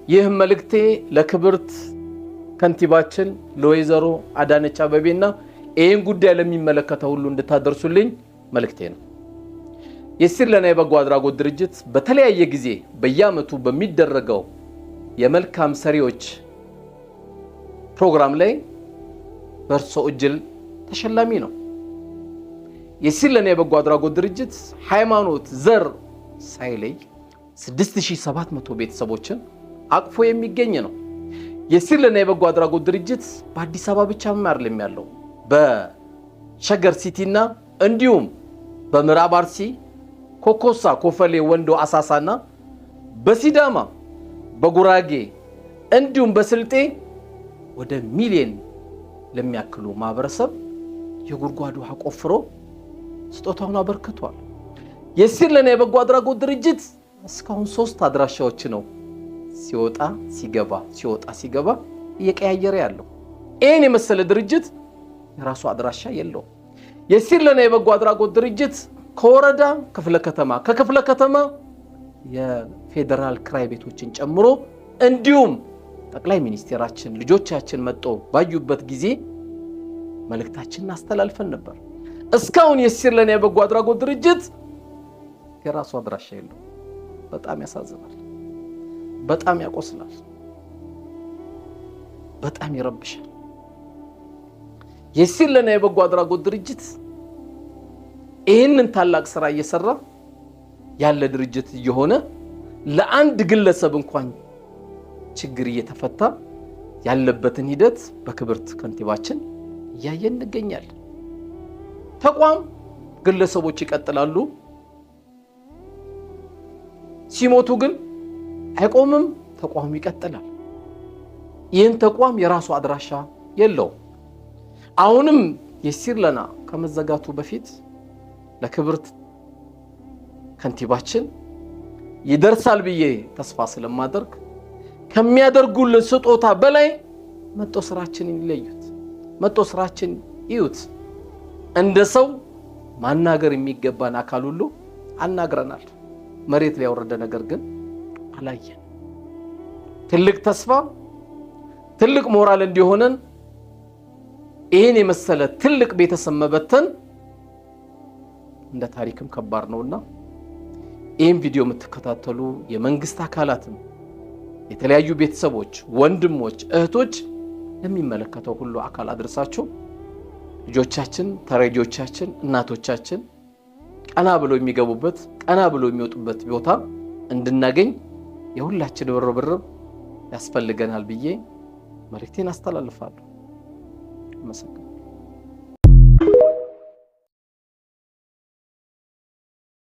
ይህ መልእክቴ ለክብርት ከንቲባችን ለወይዘሮ አዳነች አቤቤና ይህን ጉዳይ ለሚመለከተው ሁሉ እንድታደርሱልኝ መልእክቴ ነው። የሲር ለና የበጎ አድራጎት ድርጅት በተለያየ ጊዜ በየዓመቱ በሚደረገው የመልካም ሰሪዎች ፕሮግራም ላይ በርሶ እጅል ተሸላሚ ነው። የሲር ለና የበጎ አድራጎት ድርጅት ሃይማኖት፣ ዘር ሳይለይ 6700 ቤተሰቦችን አቅፎ የሚገኝ ነው። የሲር ለና የበጎ አድራጎት ድርጅት በአዲስ አበባ ብቻ አይደለም ያለው፣ በሸገር ሲቲና እንዲሁም በምዕራብ አርሲ ኮኮሳ፣ ኮፈሌ፣ ወንዶ፣ አሳሳና በሲዳማ በጉራጌ እንዲሁም በስልጤ ወደ ሚሊዮን ለሚያክሉ ማህበረሰብ የጉድጓድ ውሃ ቆፍሮ ስጦታውን አበርክቷል። የሲር ለና የበጎ አድራጎት ድርጅት እስካሁን 3 አድራሻዎች ነው ሲወጣ ሲገባ እየቀያየረ ያለው። ይሄን የመሰለ ድርጅት የራሱ አድራሻ የለው። የሲር ለና የበጎ አድራጎት ድርጅት ከወረዳ ክፍለ ከተማ ከክፍለ ከተማ የፌደራል ክራይ ቤቶችን ጨምሮ እንዲሁም ጠቅላይ ሚኒስቴራችን ልጆቻችን መጥቶ ባዩበት ጊዜ መልእክታችንን አስተላልፈን ነበር። እስካሁን የሲር ለና የበጎ አድራጎት ድርጅት የራሱ አድራሻ የለው። በጣም ያሳዝናል፣ በጣም ያቆስላል፣ በጣም ይረብሻል። የሲር ለና የበጎ አድራጎት ድርጅት ይህንን ታላቅ ስራ እየሰራ ያለ ድርጅት እየሆነ ለአንድ ግለሰብ እንኳን ችግር እየተፈታ ያለበትን ሂደት በክብርት ከንቲባችን እያየን እንገኛለን። ተቋም ግለሰቦች ይቀጥላሉ፣ ሲሞቱ ግን አይቆምም፣ ተቋሙ ይቀጥላል። ይህን ተቋም የራሱ አድራሻ የለውም። አሁንም የሲር ለና ከመዘጋቱ በፊት ለክብርት ከንቲባችን ይደርሳል ብዬ ተስፋ ስለማደርግ ከሚያደርጉልን ስጦታ በላይ መጥቶ ስራችንን ይለዩት፣ መጥቶ ስራችን ይዩት። እንደ ሰው ማናገር የሚገባን አካል ሁሉ አናግረናል። መሬት ላይ ያወረደ ነገር ግን አላየን። ትልቅ ተስፋ ትልቅ ሞራል እንዲሆነን ይሄን የመሰለ ትልቅ ቤተሰብ መበተን እንደ ታሪክም ከባድ ነውና ይሄን ቪዲዮ የምትከታተሉ የመንግስት አካላትም የተለያዩ ቤተሰቦች፣ ወንድሞች፣ እህቶች ለሚመለከተው ሁሉ አካል አድርሳችሁ ልጆቻችን፣ ተረጂዎቻችን፣ እናቶቻችን ቀና ብለው የሚገቡበት ቀና ብለው የሚወጡበት ቦታ እንድናገኝ የሁላችን ርብርብ ያስፈልገናል ብዬ መልእክቴን አስተላልፋለሁ። አመሰግናለሁ።